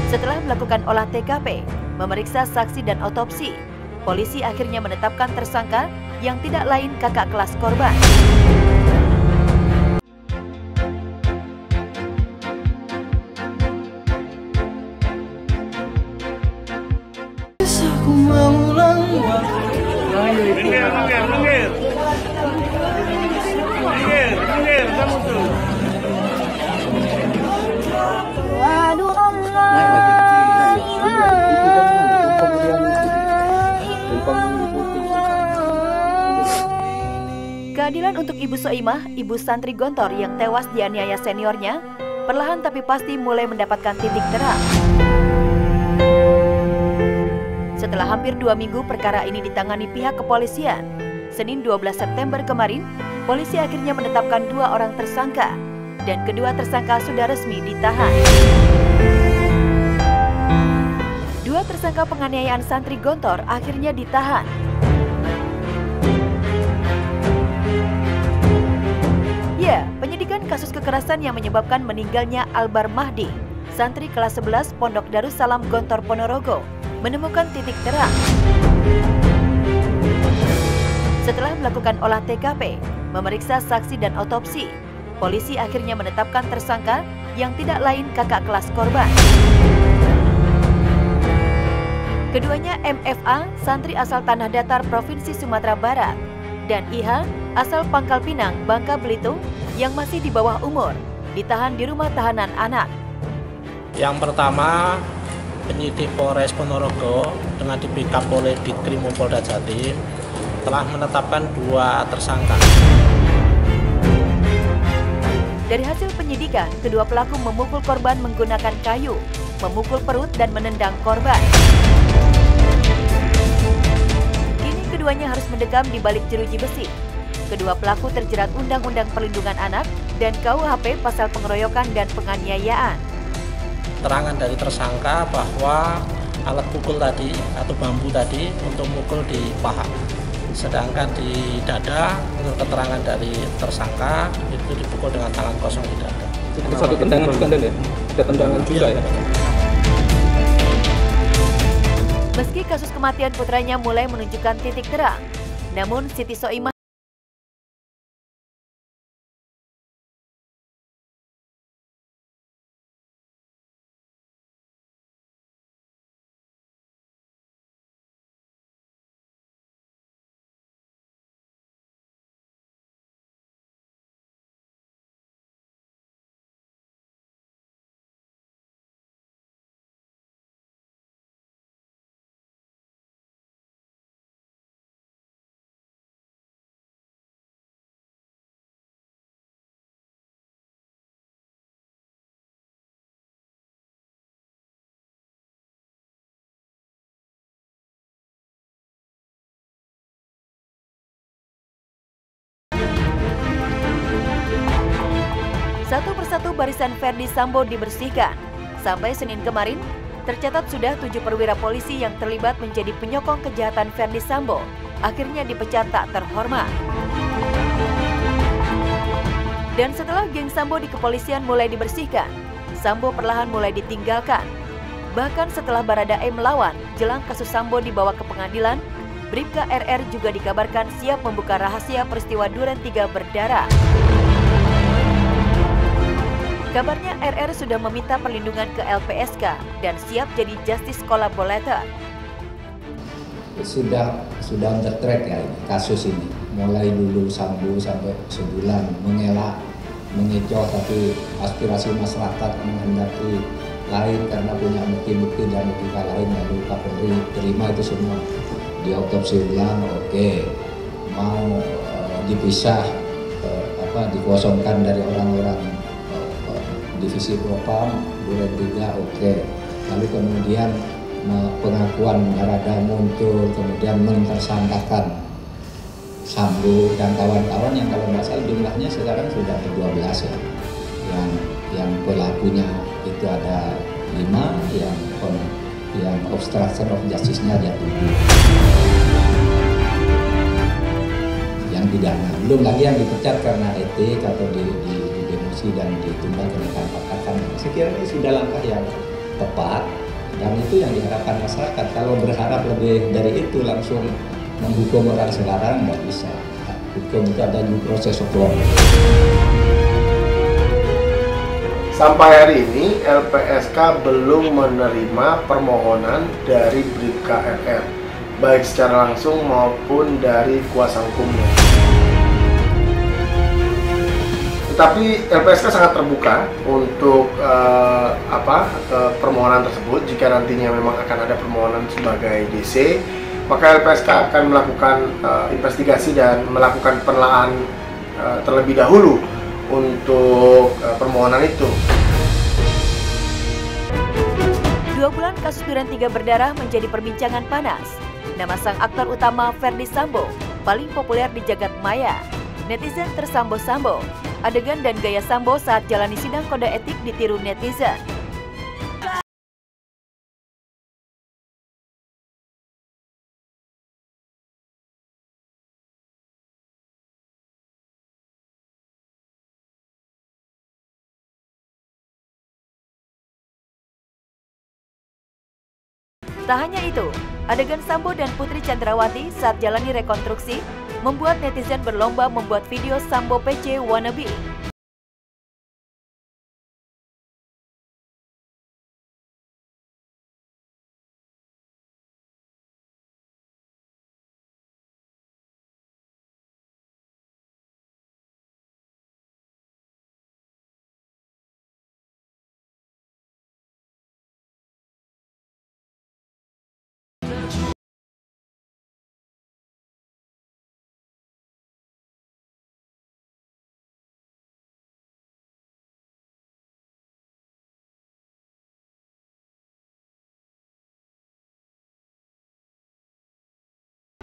Setelah melakukan olah TKP, memeriksa saksi dan otopsi, polisi akhirnya menetapkan tersangka yang tidak lain kakak kelas korban. Keadilan untuk Ibu Soimah, ibu santri Gontor yang tewas dianiaya seniornya, perlahan tapi pasti mulai mendapatkan titik terang. Setelah hampir 2 minggu perkara ini ditangani pihak kepolisian, Senin 12 September kemarin, polisi akhirnya menetapkan 2 orang tersangka, dan kedua tersangka sudah resmi ditahan. 2 tersangka penganiayaan santri Gontor akhirnya ditahan. Ya, penyidikan kasus kekerasan yang menyebabkan meninggalnya Albar Mahdi, santri kelas 11 Pondok Darussalam Gontor Ponorogo, menemukan titik terang. Setelah melakukan olah TKP, memeriksa saksi dan otopsi, polisi akhirnya menetapkan tersangka yang tidak lain kakak kelas korban. Keduanya MFA, santri asal Tanah Datar Provinsi Sumatera Barat, dan IH, asal Pangkal Pinang, Bangka Belitung, yang masih di bawah umur, ditahan di rumah tahanan anak. Yang pertama, penyidik Polres Ponorogo dengan dibackup oleh Ditkrim Polda Jatim telah menetapkan 2 tersangka. Dari hasil penyidikan, kedua pelaku memukul korban menggunakan kayu, memukul perut dan menendang korban. Kini keduanya harus mendekam di balik jeruji besi. Kedua pelaku terjerat Undang-Undang Perlindungan Anak dan KUHP pasal pengeroyokan dan penganiayaan. Keterangan dari tersangka bahwa alat pukul tadi atau bambu tadi untuk mukul di paha. Sedangkan di dada, menurut keterangan dari tersangka itu dipukul dengan tangan kosong di dada. Itu satu tendangan juga ya? Ada tendangan juga ya? Meski kasus kematian putranya mulai menunjukkan titik terang, namun Siti Soimah satu persatu barisan Ferdi Sambo dibersihkan. Sampai Senin kemarin, tercatat sudah 7 perwira polisi yang terlibat menjadi penyokong kejahatan Ferdi Sambo akhirnya dipecat tak terhormat. Dan setelah geng Sambo di kepolisian mulai dibersihkan, Sambo perlahan mulai ditinggalkan. Bahkan setelah Baradae melawan, jelang kasus Sambo dibawa ke pengadilan, Bribka RR juga dikabarkan siap membuka rahasia peristiwa Duren 3 berdarah. Kabarnya RR sudah meminta perlindungan ke LPSK dan siap jadi justice collaborator. Sudah on the track ya kasus ini. Mulai dulu Sambo sampai sebulan mengelak, mengecoh, tapi aspirasi masyarakat menghendaki lain karena punya bukti-bukti dan etika lain, lalu Kapolri terima itu semua. Diotopsi ulang, oke. Mau dipisah, dikosongkan dari orang-orang divisi Propam, Duren 3, oke. Lalu kemudian pengakuan Barada muncul, kemudian mentersangkakan Sambo dan kawan-kawan yang kalau nggak salah jumlahnya sekarang sudah ada 12 ya. Yang pelakunya itu ada 5, yang obstruction of justice-nya ada 7. Yang pidana, belum lagi yang dipecat karena etik atau di dan ditunda kenaikan pangkatan. Saya kira ini sudah langkah yang tepat. Dan itu yang diharapkan masyarakat. Kalau berharap lebih dari itu langsung menghukum orang sekarang, nggak bisa. Hukum itu ada due process of law. Sampai hari ini LPSK belum menerima permohonan dari Bribka RR, baik secara langsung maupun dari kuasa hukumnya. Tetapi LPSK sangat terbuka untuk permohonan tersebut. Jika nantinya memang akan ada permohonan sebagai DC, maka LPSK akan melakukan investigasi dan melakukan penelaahan terlebih dahulu untuk permohonan itu. 2 bulan kasus Duren 3 berdarah menjadi perbincangan panas. Nama sang aktor utama Ferdy Sambo paling populer di jagat maya. Netizen tersambo-sambo. Adegan dan gaya Sambo saat jalani sidang kode etik ditiru netizen. Tak hanya itu, adegan Sambo dan Putri Chandrawati saat jalani rekonstruksi membuat netizen berlomba membuat video Sambo PC wannabe.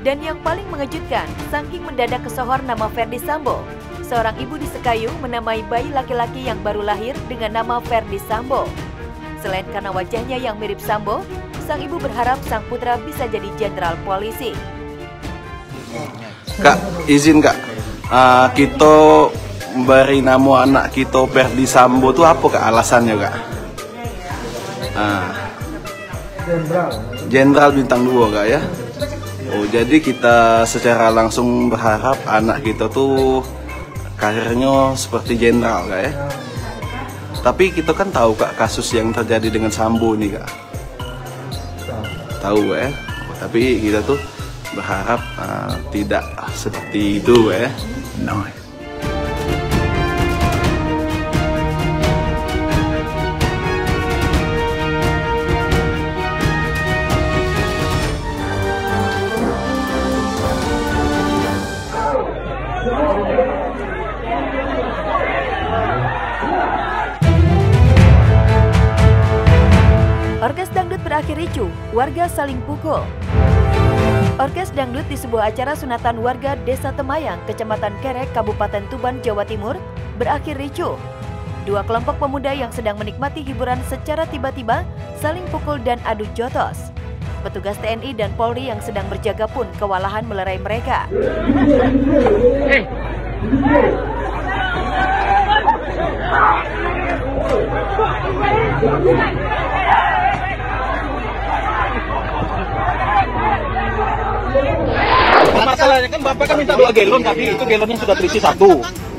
Dan yang paling mengejutkan, saking mendadak kesohor nama Ferdy Sambo, seorang ibu di Sekayu menamai bayi laki-laki yang baru lahir dengan nama Ferdy Sambo. Selain karena wajahnya yang mirip Sambo, sang ibu berharap sang putra bisa jadi jenderal polisi. Kak, izin Kak, kita beri nama anak kita Ferdy Sambo itu apa Kak alasannya Kak? Jenderal bintang 2 Kak ya? Oh, jadi kita secara langsung berharap anak kita tuh karirnya seperti jenderal Kak ya. Tapi kita kan tahu Kak kasus yang terjadi dengan Sambo nih Kak. Tahu ya. Tapi kita tuh berharap tidak seperti itu ya. No. Orkes dangdut berakhir ricuh, warga saling pukul. Orkes dangdut di sebuah acara sunatan warga Desa Temayang, Kecamatan Kerek, Kabupaten Tuban, Jawa Timur, berakhir ricuh. 2 kelompok pemuda yang sedang menikmati hiburan secara tiba-tiba saling pukul dan adu jotos. Petugas TNI dan Polri yang sedang berjaga pun kewalahan melerai mereka. Masalahnya kan Bapak kan minta 2 galon tadi, itu galonnya sudah terisi 1.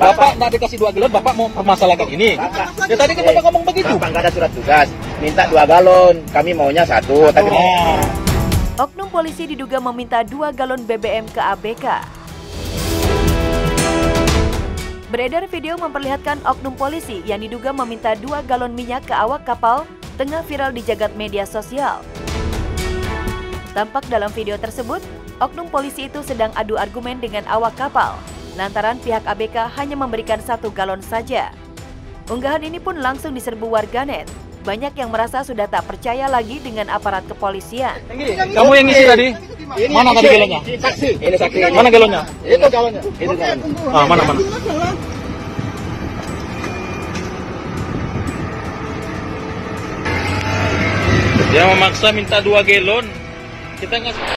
Bapak nggak dikasih 2 galon, Bapak mau permasalahkan ini. Ya tadi kan Bapak ngomong begitu. Bapak nggak ada surat tugas, minta 2 galon, kami maunya 1. Tapi Oknum polisi diduga meminta 2 galon BBM ke ABK. Beredar video memperlihatkan oknum polisi yang diduga meminta 2 galon minyak ke awak kapal tengah viral di jagat media sosial. Tampak dalam video tersebut, oknum polisi itu sedang adu argumen dengan awak kapal, lantaran pihak ABK hanya memberikan 1 galon saja. Unggahan ini pun langsung diserbu warganet. Banyak yang merasa sudah tak percaya lagi dengan aparat kepolisian. Kamu yang ngisi tadi? Mana tadi galonnya? Saksi. Ini saksi. Mana galonnya? Itu galonnya. Itu galonnya. Mana? Dia memaksa minta 2 galon. Kita nggak.